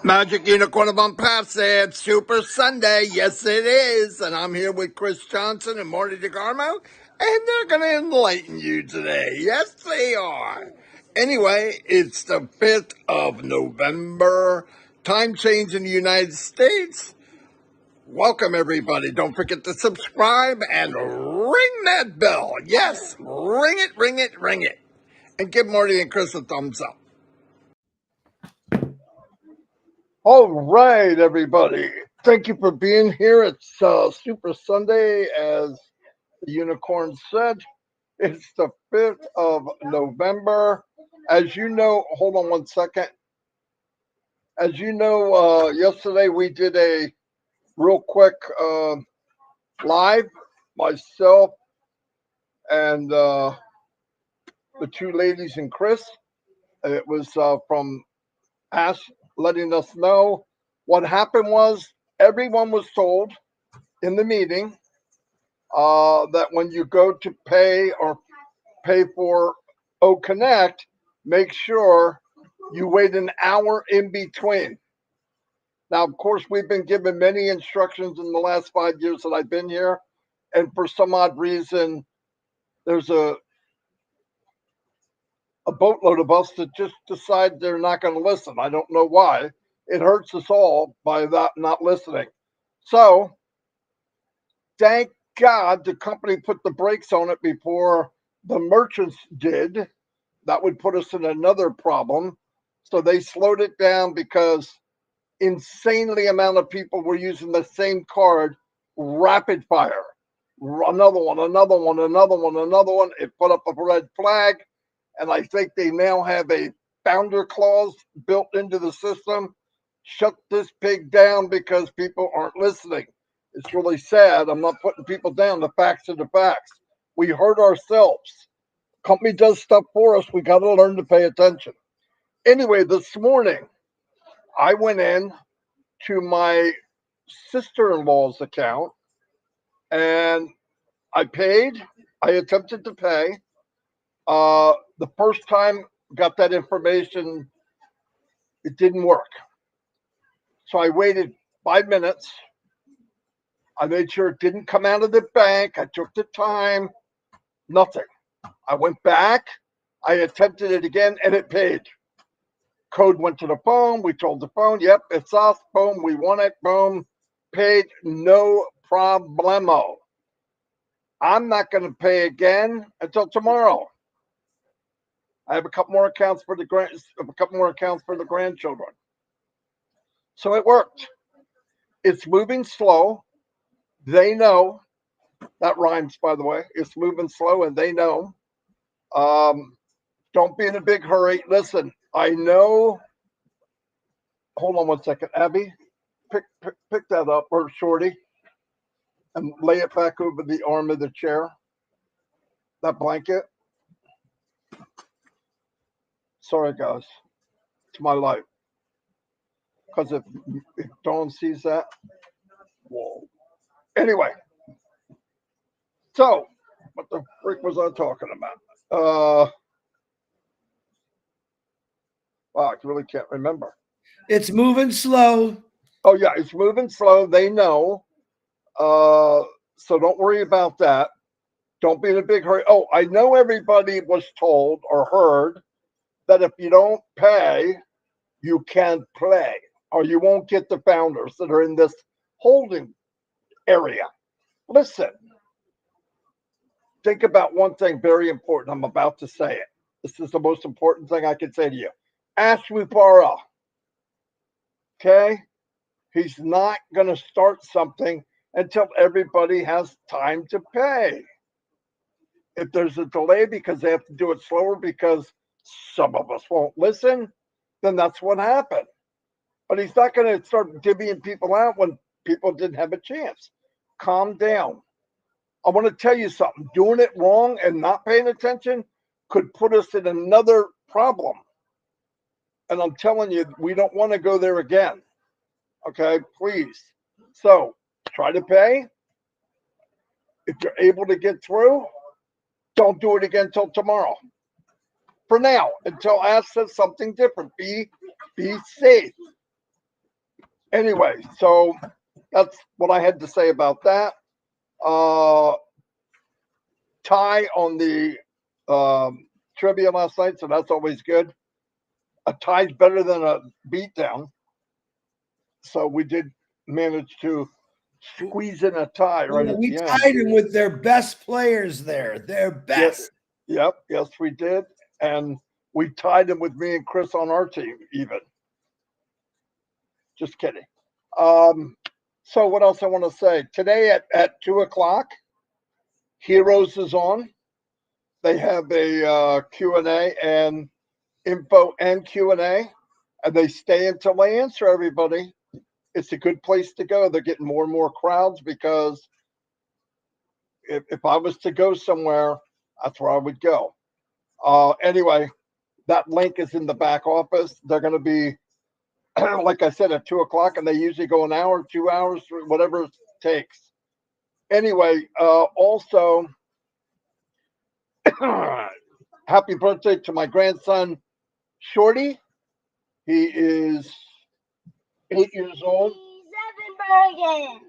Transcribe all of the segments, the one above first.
Magic Unicorn of Unpassive, Super Sunday. Yes, it is. And I'm here with Chris Johnson and Marty DeGarmo, and they're going to enlighten you today. Yes, they are. Anyway, it's the 5th of November. Time change in the United States. Welcome, everybody. Don't forget to subscribe and ring that bell. Yes, ring it, ring it, ring it. And give Marty and Chris a thumbs up. All right, everybody. Thank you for being here. It's Super Sunday, as the unicorn said. It's the 5th of November. As you know, hold on one second. As you know, yesterday we did a real quick live, myself and the two ladies and Chris. It was from Ash letting us know what happened was everyone was told in the meeting that when you go to pay or pay for O Connect, make sure you wait an hour in between. Now, of course, we've been given many instructions in the last 5 years that I've been here, and for some odd reason, there's a boatload of us that just decide they're not going to listen. I don't know why. It hurts us all by that not listening. So, thank God the company put the brakes on it before the merchants did. That would put us in another problem. So they slowed it down because insanely amount of people were using the same card rapid fire. Another one, another one, another one, another one. It put up a red flag. And I think they now have a founder clause built into the system. Shut this pig down because people aren't listening. It's really sad. I'm not putting people down. The facts are the facts. We hurt ourselves. Company does stuff for us. We got to learn to pay attention. Anyway, this morning, I went in to my sister-in-law's account and I paid. I attempted to pay. The first time got that information, it didn't work. So I waited 5 minutes. I made sure it didn't come out of the bank. I took the time. Nothing. I went back. I attempted it again, and it paid. Code went to the phone. We told the phone, yep, it's us. Boom, we won it. Boom, paid. No problemo. I'm not going to pay again until tomorrow. I have a couple more accounts for the grandchildren. So it worked. It's moving slow. They know. That rhymes, by the way. It's moving slow, and they know. Don't be in a big hurry. Listen, I know. Hold on one second, Abby. Pick that up, or Shorty, and lay it back over the arm of the chair. That blanket. Sorry, guys. It's my life. Because if Dawn sees that, whoa. Anyway, so what the freak was I talking about? Wow, I really can't remember. It's moving slow. Oh yeah, it's moving slow. They know. So don't worry about that. Don't be in a big hurry. Oh, I know everybody was told or heard that if you don't pay, you can't play, or you won't get the founders that are in this holding area. Listen, think about one thing very important. I'm about to say it. This is the most important thing I can say to you. Ashwipara. Okay? He's not going to start something until everybody has time to pay. If there's a delay because they have to do it slower because some of us won't listen, then that's what happened. But he's not going to start divvying people out when people didn't have a chance. Calm down. I want to tell you something. Doing it wrong and not paying attention could put us in another problem. And I'm telling you, we don't want to go there again. Okay, please. So try to pay. If you're able to get through, don't do it again till tomorrow. For now, until Ash says something different. Be safe. Anyway, so that's what I had to say about that. Tie on the trivia last night, so that's always good. A tie's better than a beatdown. So we did manage to squeeze in a tie right at We the end. tied them with their best players there. Their best. Yep, yes, we did. And we tied them with me and Chris on our team, even. Just kidding. So what else I want to say? Today at 2 o'clock, Heroes is on. They have a Q&A and info and Q&A, and they stay until they answer everybody. It's a good place to go. They're getting more and more crowds because if I was to go somewhere, that's where I would go. Anyway, that link is in the back office. They're going to be, like I said, at 2 o'clock, and they usually go an hour, 2 hours, whatever it takes. Anyway, also, happy birthday to my grandson, Shorty. He is 8 years old.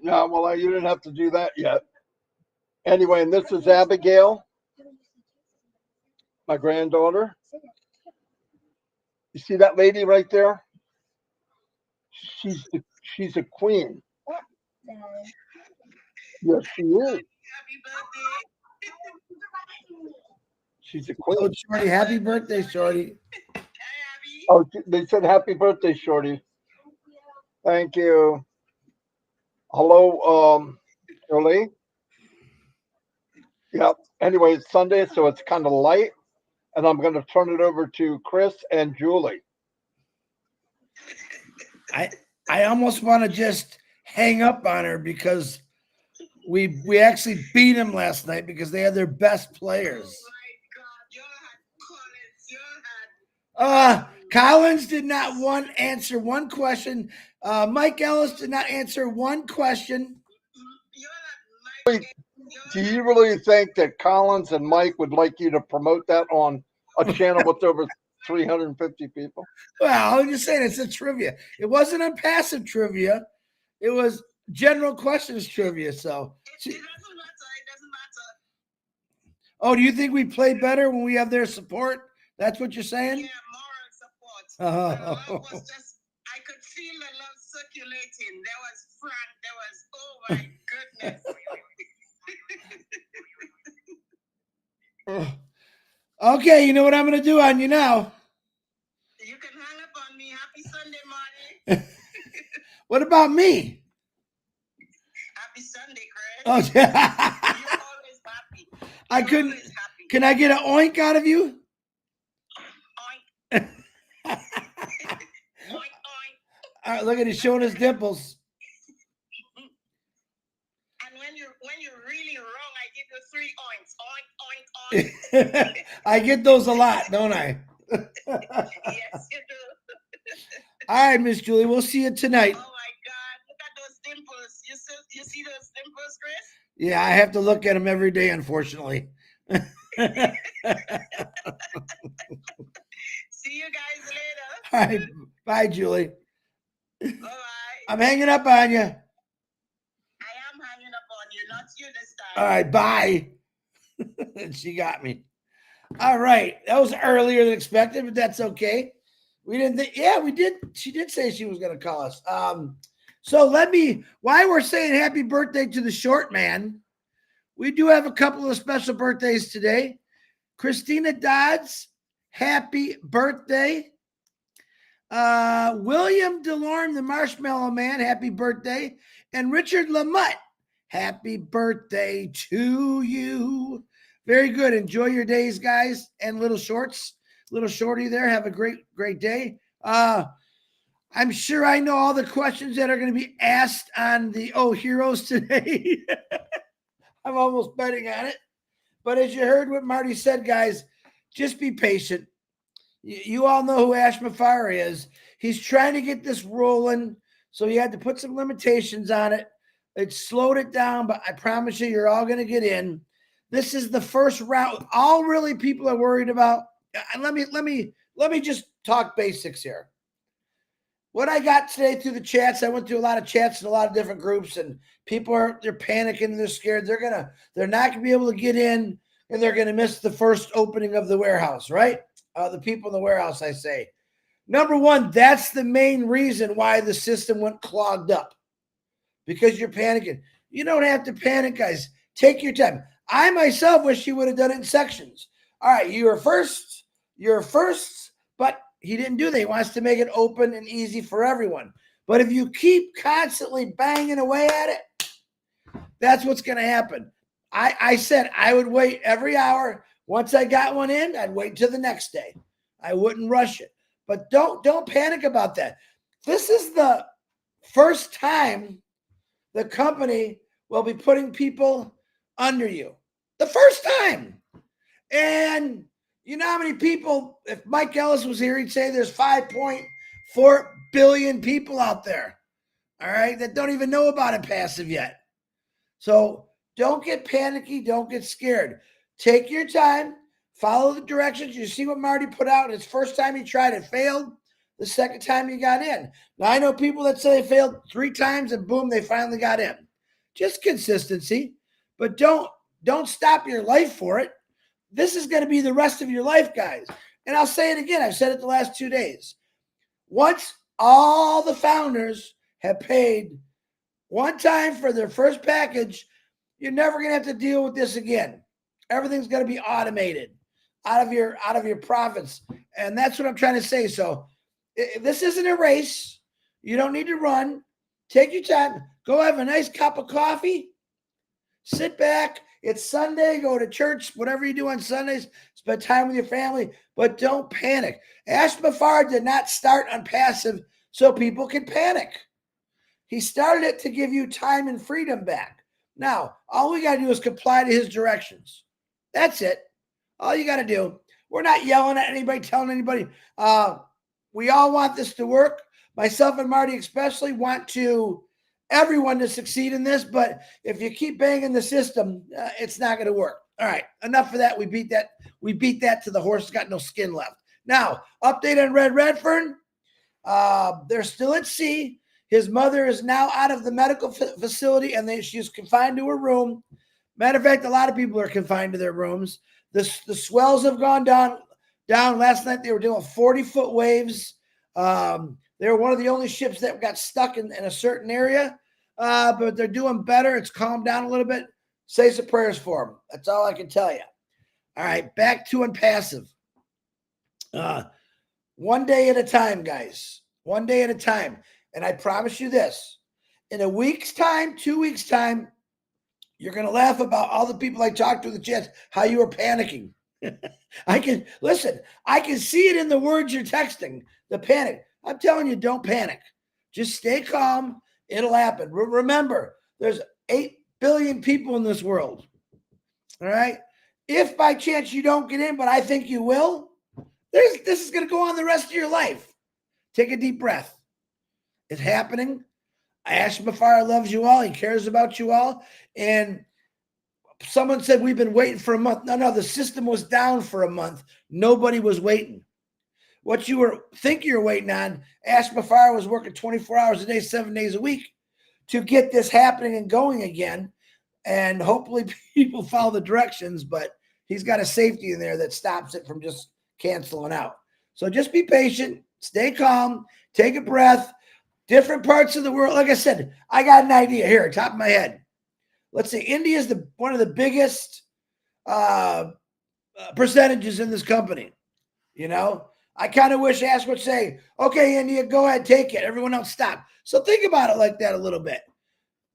No, well, you didn't have to do that yet. Anyway, and this is Abigail, my granddaughter. You see that lady right there? She's a queen. Yes, she is. She's a Oh, queen. Shorty, happy birthday, Shorty. Oh, they said happy birthday, Shorty. Thank you. Hello, Jolie. Yep. Anyway, it's Sunday, so it's kind of light, and I'm going to turn it over to Chris and Julie. I almost want to just hang up on her because we actually beat them last night because they had their best players. Collins did not answer one question. Mike Ellis did not answer one question. Do you really think that Collins and Mike would like you to promote that on a channel with over 350 people? Well, I'm just saying it's a trivia. It wasn't a passive trivia. It was general questions trivia. So it doesn't matter. It doesn't matter. Oh, do you think we play better when we have their support? That's what you're saying? Yeah, moral support. The love was just, I could feel the love circulating. There was Frank. There was, oh my goodness. Okay, you know what I'm going to do on you now? You can hang up on me. Happy Sunday, Marty. What about me? Happy Sunday, Chris. Oh, yeah. You're always happy. I couldn't. Happy. Can I get an oink out of you? Oink. Oink, oink. All right, look at him showing his dimples. And when you're really wrong, I give you 3 oinks. Oink, oink, oink. I get those a lot, don't I? Yes, you do. All right, Miss Julie, we'll see you tonight. Oh my God, look at those dimples. You see those dimples, Chris? Yeah, I have to look at them every day, unfortunately. See you guys later. All right, bye, Julie. Bye. I'm hanging up on you. I am hanging up on you, not you this time. All right, bye. She got me. All right, that was earlier than expected, but that's okay. We didn't think, yeah, we did. She did say she was going to call us. So while we're saying happy birthday to the short man, we do have a couple of special birthdays today. Christina Dodds, happy birthday. William DeLorme, the Marshmallow Man, happy birthday. And Richard Lamotte, happy birthday to you. Very good. Enjoy your days, guys, and little shorty there. Have a great day. I'm sure I know all the questions that are going to be asked on the Heroes today. I'm almost betting on it. But as you heard what Marty said, guys, just be patient. You all know who Ash Mafari is. He's trying to get this rolling, so he had to put some limitations on it. It slowed it down, but I promise you, you're all going to get in. This is the first round. All really people are worried about. And let me just talk basics here. what I got today through the chats, I went through a lot of chats in a lot of different groups, and people they're panicking, they're scared, they're not gonna be able to get in, and they're gonna miss the first opening of the warehouse, right? The people in the warehouse, I say. Number one, that's the main reason why the system went clogged up, because you're panicking. You don't have to panic, guys. Take your time. I myself wish you would have done it in sections. All right, you're first, but he didn't do that. He wants to make it open and easy for everyone. But if you keep constantly banging away at it, that's what's going to happen. I said I would wait every hour. Once I got one in, I'd wait till the next day. I wouldn't rush it. But don't panic about that. This is the first time the company will be putting people under you. The first time. And you know how many people, if Mike Ellis was here, he'd say there's 5.4 billion people out there, all right, that don't even know about ONPASSIVE yet. So don't get panicky. Don't get scared. Take your time. Follow the directions. You see what Marty put out. His first time he tried it failed. The second time he got in. Now, I know people that say they failed 3 times and boom, they finally got in. Just consistency. But don't stop your life for it. This is going to be the rest of your life, guys. And I'll say it again. I've said it the last 2 days. Once all the founders have paid one time for their first package, you're never going to have to deal with this again. Everything's going to be automated out of your profits. And that's what I'm trying to say. So this isn't a race. You don't need to run. Take your time. Go have a nice cup of coffee. Sit back. It's Sunday. Go to church. Whatever you do on Sundays, spend time with your family. But don't panic. Ash Mafar did not start ONPASSIVE so people can panic. He started it to give you time and freedom back. Now, all we got to do is comply to his directions. That's it. All you got to do. We're not yelling at anybody, telling anybody. We all want this to work. Myself and Marty especially want everyone to succeed in this. But if you keep banging the system, it's not going to work. All right. Enough of that. We beat that. We beat that to the horse got no skin left. Now, update on Red Redfern. They're still at sea. His mother is now out of the medical facility, and she's confined to her room. Matter of fact, a lot of people are confined to their rooms. The swells have gone down. Last night, they were doing 40-foot waves. They were one of the only ships that got stuck in a certain area, but they're doing better. It's calmed down a little bit. Say some prayers for them. That's all I can tell you. All right, back to ONPASSIVE. One day at a time, guys. One day at a time. And I promise you this, in a week's time, 2 weeks' time, you're going to laugh about all the people I talked to in the chat, how you were panicking. I can see it in the words you're texting, the panic. I'm telling you, don't panic. Just stay calm. It'll happen. Remember, there's 8 billion people in this world. All right? If by chance you don't get in, but I think you will, this is going to go on the rest of your life. Take a deep breath. It's happening. Ash Mafar loves you all. He cares about you all. And someone said we've been waiting for a month. No, the system was down for a month. Nobody was waiting. What you think you're waiting on, Ash Mafar was working 24 hours a day, 7 days a week to get this happening and going again. And hopefully people follow the directions, but he's got a safety in there that stops it from just canceling out. So just be patient, stay calm, take a breath. Different parts of the world. Like I said, I got an idea here, top of my head. Let's say India is one of the biggest percentages in this company. You know, I kind of wish Ash would say, okay, India, go ahead, take it. Everyone else stop. So think about it like that a little bit.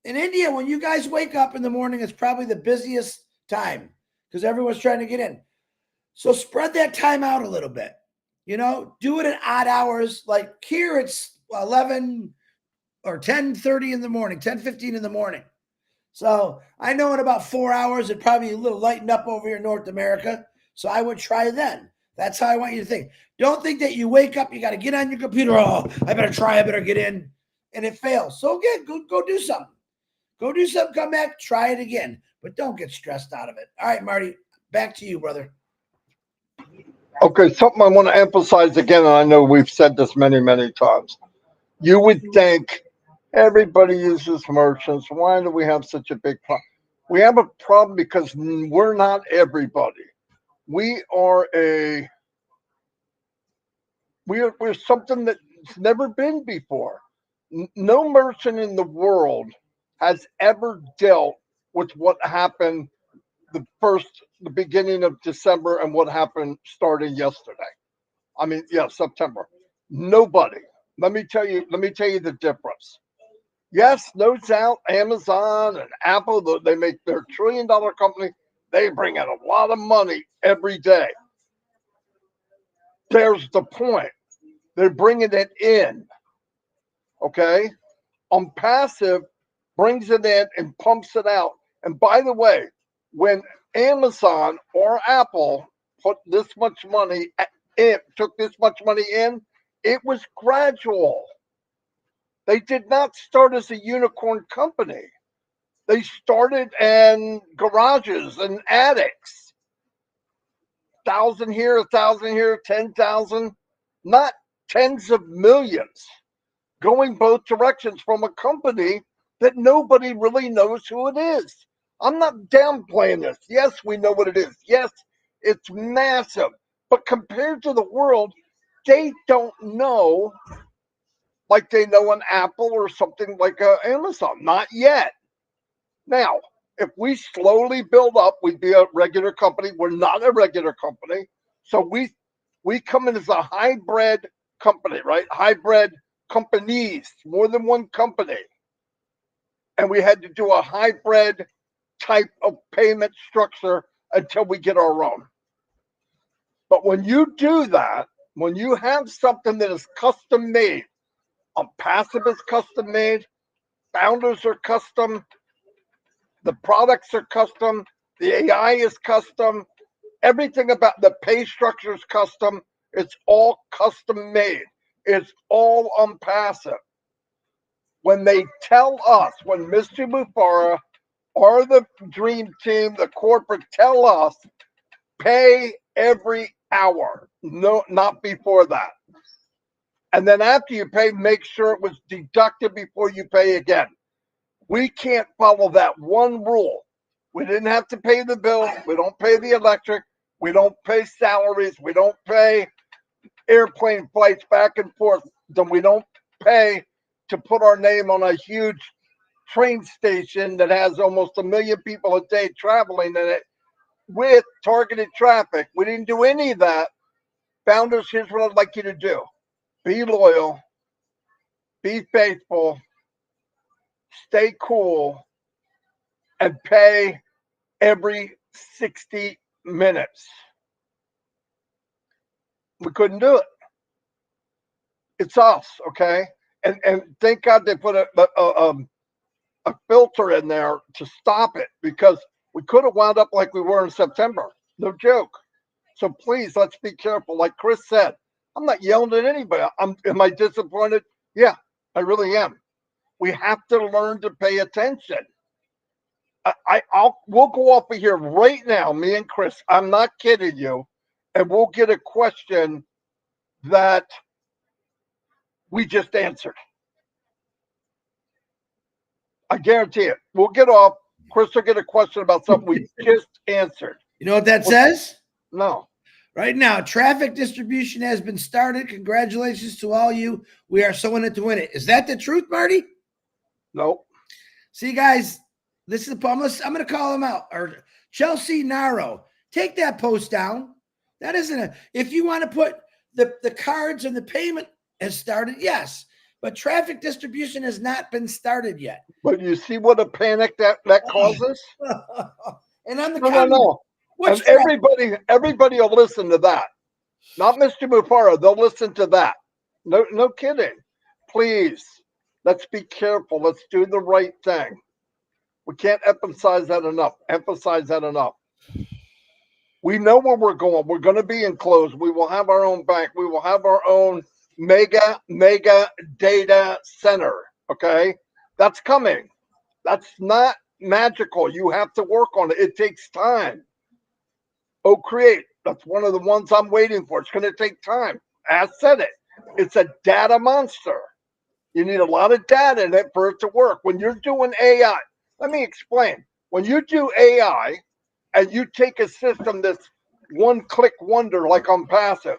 In India, when you guys wake up in the morning, it's probably the busiest time because everyone's trying to get in. So spread that time out a little bit. You know, do it at odd hours. Like here, it's 11 or 10:30 in the morning, 10:15 in the morning. So I know in about 4 hours, it probably a little lightened up over here in North America. So I would try then. That's how I want you to think. Don't think that you wake up, you got to get on your computer. Oh, I better try, I better get in. And it fails. So again, go do something. Go do something, come back, try it again. But don't get stressed out of it. All right, Marty, back to you, brother. Okay, something I want to emphasize again, and I know we've said this many, many times. You would think everybody uses merchants. Why do we have such a big problem? We have a problem because we're not everybody. We are a we're something that's never been before. No merchant in the world has ever dealt with what happened the beginning of December and what happened starting yesterday. I mean, yeah, September. Nobody. Let me tell you the difference. Yes, no doubt, Amazon and Apple, they make their $1 trillion company. They bring in a lot of money every day. There's the point. They're bringing it in. Okay. On passive brings it in and pumps it out. And by the way, when Amazon or Apple put this much money in, took this much money in, it was gradual. They did not start as a unicorn company. They started in garages and attics. 1,000 here, 1,000 here, 10,000, not tens of millions, going both directions from a company that nobody really knows who it is. I'm not downplaying this. Yes, we know what it is. Yes, it's massive. But compared to the world, they don't know like they know an Apple or something like Amazon. Not yet. Now, if we slowly build up, we'd be a regular company. We're not a regular company. So we come in as a hybrid company, right? Hybrid companies, more than one company. And we had to do a hybrid type of payment structure until we get our own. But when you do that, when you have something that is custom made, passive is custom made, founders are custom, the products are custom, the AI is custom, everything about the pay structure is custom. It's all custom made. It's all on passive. When they tell us, when Mr. Mufara or the dream team, the corporate tell us, pay every hour. No, not before that. And then after you pay, make sure it was deducted before you pay again. We can't follow that one rule. We didn't have to pay the bill. We don't pay the electric. We don't pay salaries. We don't pay airplane flights back and forth. Then we don't pay to put our name on a huge train station that has almost 1 million people a day traveling in it with targeted traffic. We didn't do any of that. Founders, here's what I'd like you to do: be loyal, be faithful, stay cool, and pay every 60 minutes. We couldn't do it. It's us, okay? And thank God they put a filter in there to stop it, because we could have wound up like we were in September. No joke. So please, let's be careful. Like Chris said, I'm not yelling at anybody. Am I disappointed? Yeah, I really am. We have to learn to pay attention. We'll go off of here right now, me and Chris. I'm not kidding you, and we'll get a question that we just answered. I guarantee it. We'll get off. Chris will get a question about something we just answered. You know what that says? No. Right now, traffic distribution has been started. Congratulations to all you. We are so in it to win it. Is that the truth, Marty? Nope. See, guys, this is the I'm going to call him out. Or Chelsea Naro, take that post down. That isn't a. If you want to put the cards and the payment has started, yes, but traffic distribution has not been started yet. But you see what a panic that causes? And on the No. And everybody will listen to that. Not Mr. Mufara. They'll listen to that. No kidding. Please, let's be careful. Let's do the right thing. We can't emphasize that enough. We know where we're going. We're going to be enclosed. We will have our own bank. We will have our own mega data center. Okay? That's coming. That's not magical. You have to work on it. It takes time. Create. That's one of the ones I'm waiting for. It's going to take time. I said it. It's a data monster. You need a lot of data in it for it to work. When you're doing AI, let me explain. When you do AI and you take a system that's one click wonder like ONPASSIVE,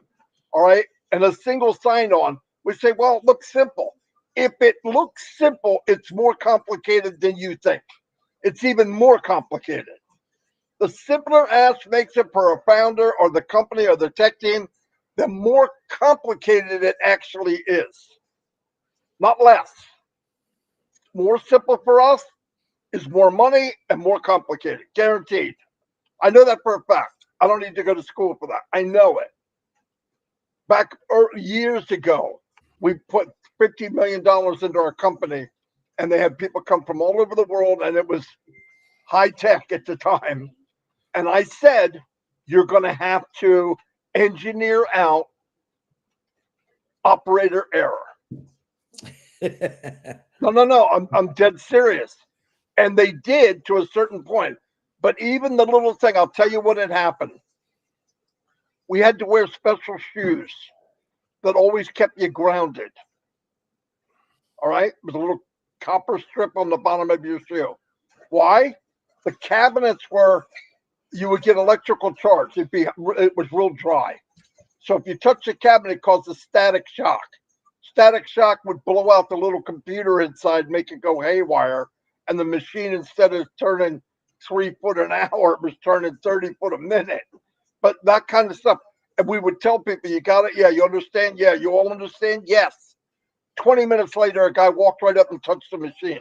all right, and a single sign on, we say, well, it looks simple. If it looks simple, it's more complicated than you think. It's even more complicated. The simpler ask makes it for a founder or the company or the tech team, the more complicated it actually is. Not less. More simple for us is more money and more complicated. Guaranteed. I know that for a fact. I don't need to go to school for that. I know it. Back years ago, we put $50 million into our company, and they had people come from all over the world, and it was high tech at the time. And I said, you're going to have to engineer out operator error. No. I'm dead serious. And they did to a certain point. But even the little thing, I'll tell you what had happened. We had to wear special shoes that always kept you grounded. All right? With a little copper strip on the bottom of your shoe. Why? The cabinets were, you would get electrical charge. It was real dry. So if you touch the cabinet, it caused a static shock. Static shock would blow out the little computer inside, make it go haywire. And the machine, instead of turning 3 foot an hour, it was turning 30 foot a minute. But that kind of stuff. And we would tell people, you got it? Yeah, you understand? Yeah, you all understand? Yes. 20 minutes later, a guy walked right up and touched the machine.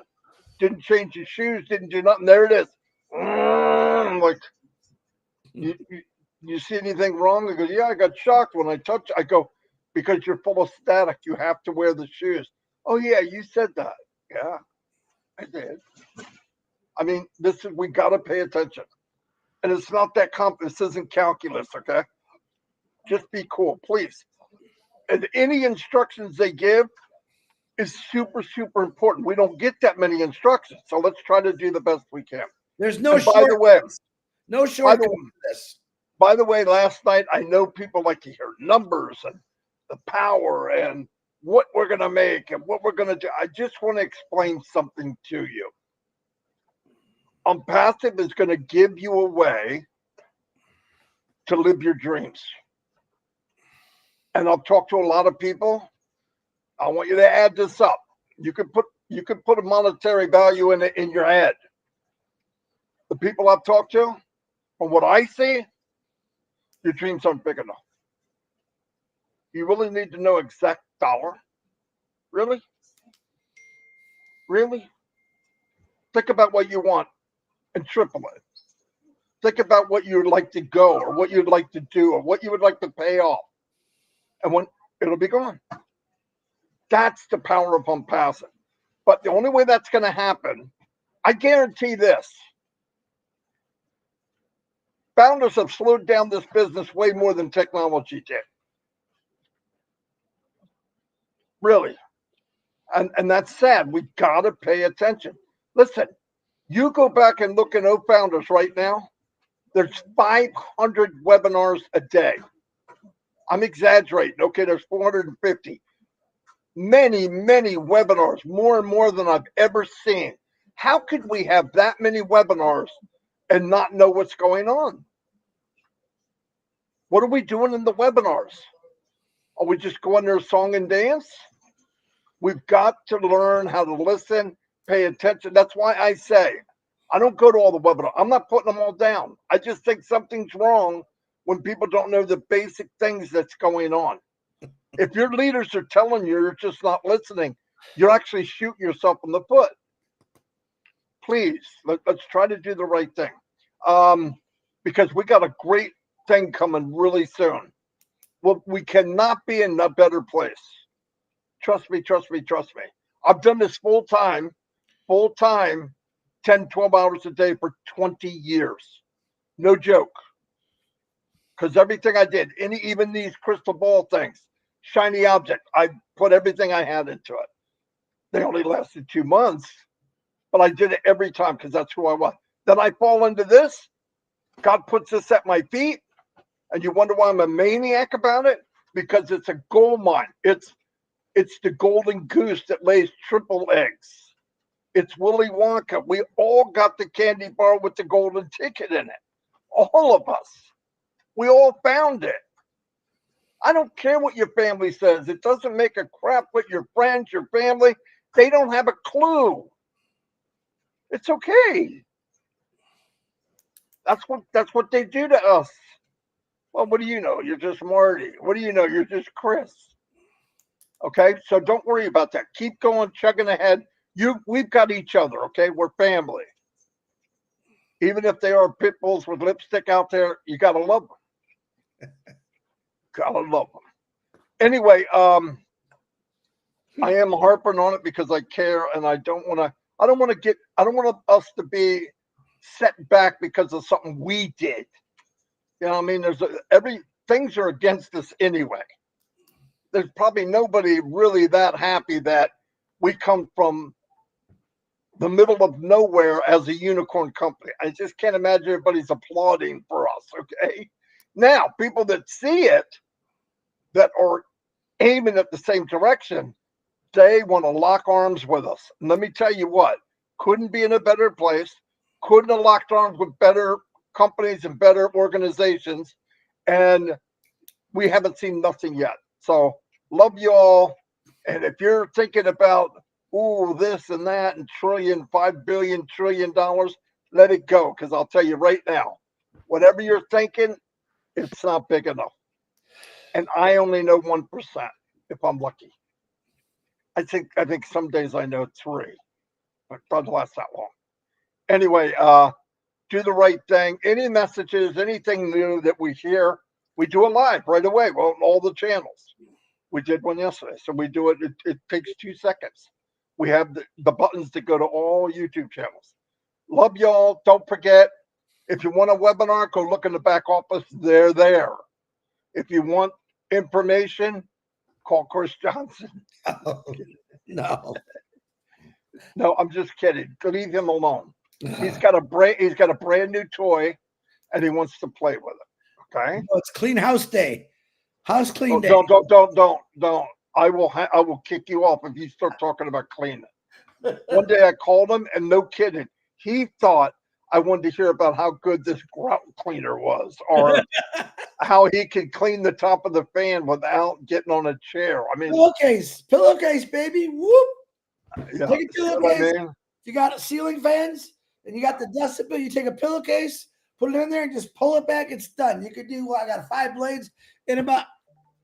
Didn't change his shoes, didn't do nothing. There it is. I'm like, you see anything wrong? He goes, yeah, I got shocked when I touched. I go, because you're full of static. You have to wear the shoes. Oh, yeah, you said that. Yeah, I did. I mean, we got to pay attention. And it's not that this isn't calculus, okay? Just be cool, please. And any instructions they give is super, super important. We don't get that many instructions, so let's try to do the best we can. There's no shortcuts. No shortcuts to this. By the way, last night, I know people like to hear numbers and the power and what we're going to make and what we're going to do. I just want to explain something to you. ONPASSIVE is going to give you a way to live your dreams. And I've talked to a lot of people. I want you to add this up. You could put a monetary value in it in your head. The people I've talked to, from what I see, your dreams aren't big enough. You really need to know exact dollar. Really? Really? Think about what you want and triple it. Think about what you'd like to go or what you'd like to do or what you would like to pay off. And when it'll be gone. That's the power of ONPASSIVE. But the only way that's going to happen, I guarantee this. Founders have slowed down this business way more than technology did. Really. And that's sad. We've got to pay attention. Listen, you go back and look at founders right now. There's 500 webinars a day. I'm exaggerating. Okay, there's 450. Many, many webinars, more and more than I've ever seen. How could we have that many webinars and not know what's going on? What are we doing in the webinars? Are we just going there song and dance? We've got to learn how to listen, pay attention. That's why I say, I don't go to all the webinars. I'm not putting them all down. I just think something's wrong when people don't know the basic things that's going on. If your leaders are telling you you're just not listening, you're actually shooting yourself in the foot. Please, let's try to do the right thing. Because we got a great thing coming really soon. Well, we cannot be in a better place. Trust me, trust me, trust me. I've done this full time, 10, 12 hours a day for 20 years. No joke. Because everything I did, even these crystal ball things, shiny object, I put everything I had into it. They only lasted 2 months, but I did it every time because that's who I was. Then I fall into this. God puts this at my feet, and you wonder why I'm a maniac about it? Because it's a gold mine. It's the golden goose that lays triple eggs. It's Willy Wonka. We all got the candy bar with the golden ticket in it. All of us. We all found it. I don't care what your family says. It doesn't make a crap what your friends, your family, they don't have a clue. It's okay. That's what they do to us. Well, what do you know? You're just Marty. What do you know? You're just Chris. Okay, so don't worry about that. Keep going, chugging ahead. We've got each other. Okay, we're family. Even if they are pit bulls with lipstick out there, you gotta love them. Gotta love them. Anyway, I am harping on it because I care, and I don't want to. I don't want us to be set back because of something we did. You know what I mean? Every things are against us anyway. There's probably nobody really that happy that we come from the middle of nowhere as a unicorn company. I just can't imagine everybody's applauding for us. Okay. Now, people that see it, that are aiming at the same direction, they want to lock arms with us. And let me tell you what, couldn't be in a better place, couldn't have locked arms with better companies and better organizations. And we haven't seen nothing yet. So love you all. And if you're thinking about, this and that and trillion, $5 billion, $1 trillion, let it go. Because I'll tell you right now, whatever you're thinking, it's not big enough. And I only know 1% if I'm lucky. I think some days I know 3, but it doesn't last that long. Anyway, do the right thing. Any messages, anything new that we hear, we do it live right away. Well, on all the channels. We did one yesterday, so we do it. It takes 2 seconds. We have the buttons to go to all YouTube channels. Love y'all. Don't forget, if you want a webinar, go look in the back office. They're there. If you want information, call Chris Johnson. Oh, no. No, I'm just kidding. Leave him alone. He's got a brand new toy, and he wants to play with it. Okay. No, it's clean house day. House clean day. Don't. I will kick you off if you start talking about cleaning. One day I called him, and no kidding, he thought I wanted to hear about how good this grout cleaner was, or how he could clean the top of the fan without getting on a chair. I mean, pillowcase, baby. Whoop. yeah, Take a pillowcase. I mean? You got ceiling fans, and you got the decibel. You take a pillowcase, put it in there, and just pull it back. It's done. You could do. I got 5 blades in about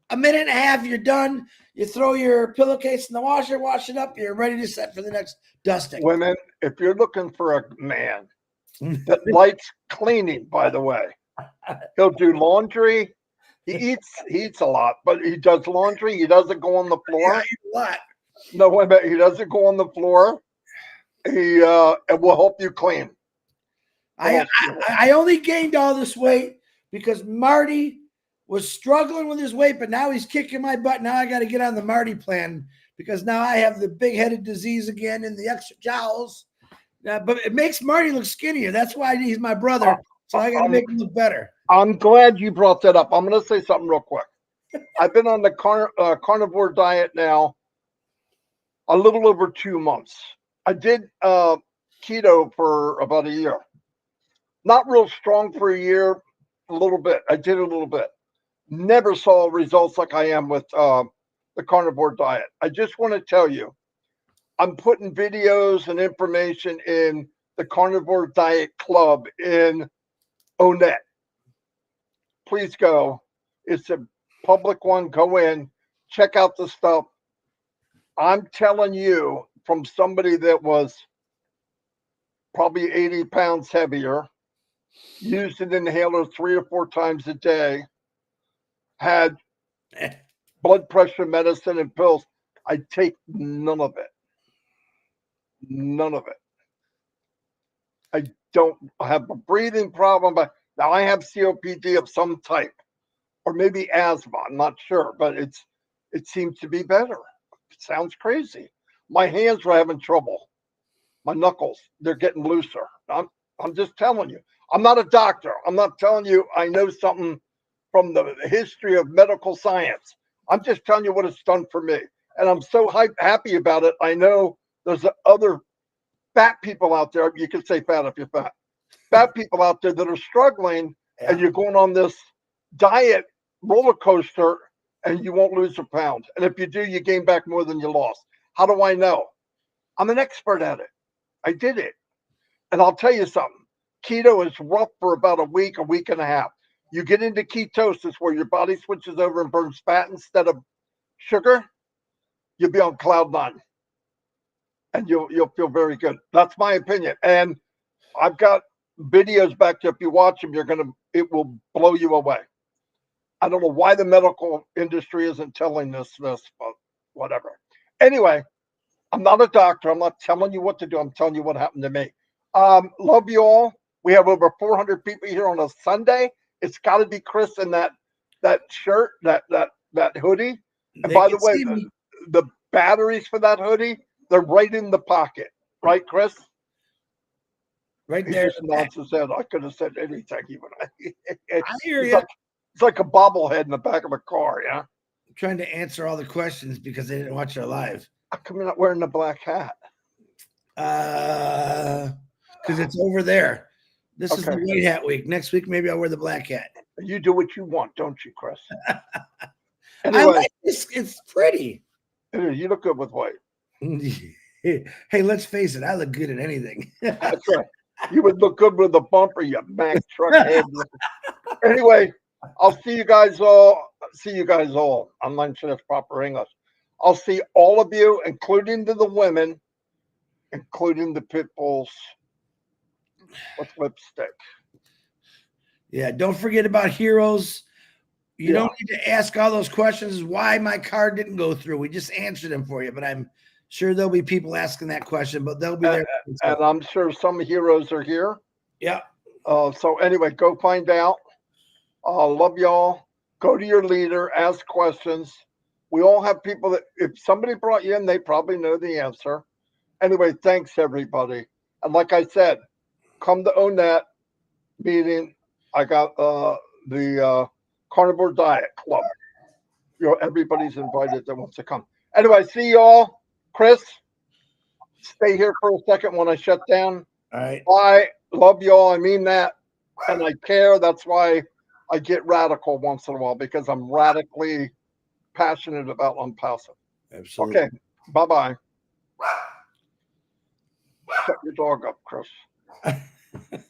a minute and a half. You're done. You throw your pillowcase in the washer, wash it up. You're ready to set for the next dusting. Women, if you're looking for a man that likes cleaning, by the way, he'll do laundry. He eats a lot, but he does laundry. He doesn't go on the floor. Yeah, I eat a lot. No, wait a minute. He doesn't go on the floor. He will help you clean. I only gained all this weight because Marty was struggling with his weight, but now he's kicking my butt. Now I got to get on the Marty plan because now I have the big-headed disease again and the extra jowls. But it makes Marty look skinnier. That's why he's my brother. So I got to make him look better. I'm glad you brought that up. I'm going to say something real quick. I've been on the carnivore diet now a little over 2 months. I did keto for about a year. Not real strong for a year, a little bit. I did a little bit. Never saw results like I am with the carnivore diet. I just want to tell you, I'm putting videos and information in the Carnivore Diet Club in Onet. Please go. It's a public one. Go in, check out the stuff. I'm telling you, from somebody that was probably 80 pounds heavier, used an inhaler 3 or 4 times a day, had blood pressure medicine and pills. I take none of it. None of it. I don't have a breathing problem, but now I have COPD of some type, or maybe asthma. I'm not sure, but it seems to be better. It sounds crazy. My hands were having trouble. My knuckles, they're getting looser. I'm just telling you. I'm not a doctor. I'm not telling you I know something from the history of medical science. I'm just telling you what it's done for me. And I'm so happy about it. I know there's other fat people out there. You can say fat if you're fat. Fat people out there that are struggling, and Yeah. you're going on this diet roller coaster, and you won't lose a pound. And if you do, you gain back more than you lost. How do I know? I'm an expert at it. I did it. And I'll tell you something. Keto is rough for about a week and a half. You get into ketosis where your body switches over and burns fat instead of sugar, you'll be on cloud nine, and you'll feel very good. That's my opinion. And I've got videos back there. If you watch them, it will blow you away. I don't know why the medical industry isn't telling this, but whatever. Anyway, I'm not a doctor. I'm not telling you what to do. I'm telling you what happened to me. Love you all. We have over 400 people here on a Sunday. It's got to be Chris in that shirt, that hoodie. And They by can the way, see me the batteries for that hoodie, they're right in the pocket, right, Chris? right He there. just nods his head. I could have said anything, even. I hear It's you. like it's like a bobblehead in the back of a car. Yeah, I'm trying to answer all the questions because they didn't watch our live. how come you're not wearing the black hat? Because it's over there. This is the Okay, white hat week. Next week, maybe I'll wear the black hat. you do what you want, don't you, Chris? I Anyway, like this. It's pretty. you look good with white. Hey, let's face it. I look good at anything. That's right. You would look good with a bumper, you Mack truck head. Anyway, I'll see you guys all. See you guys all. I'm not sure that's proper English. I'll see all of you, including the women, including the pit bulls with lipstick. Yeah, don't forget about heroes. You Yeah. don't need to ask all those questions why my card didn't go through. We just answered them for you, but I'm sure there'll be people asking that question, but they'll be there. And I'm sure some heroes are here. Yeah. So anyway, go find out. Love y'all. Go to your leader, ask questions. We all have people that if somebody brought you in, they probably know the answer. Anyway, thanks everybody. And like I said, come to ONET meeting. I got the Carnivore Diet Club. Everybody's invited that wants to come. Anyway, see y'all. Chris, stay here for a second when I shut down. All right. I love y'all. I mean that. And I care. That's why I get radical once in a while because I'm radically passionate about ONPASSIVE. Absolutely. Okay. Bye-bye. Shut your dog up, Chris.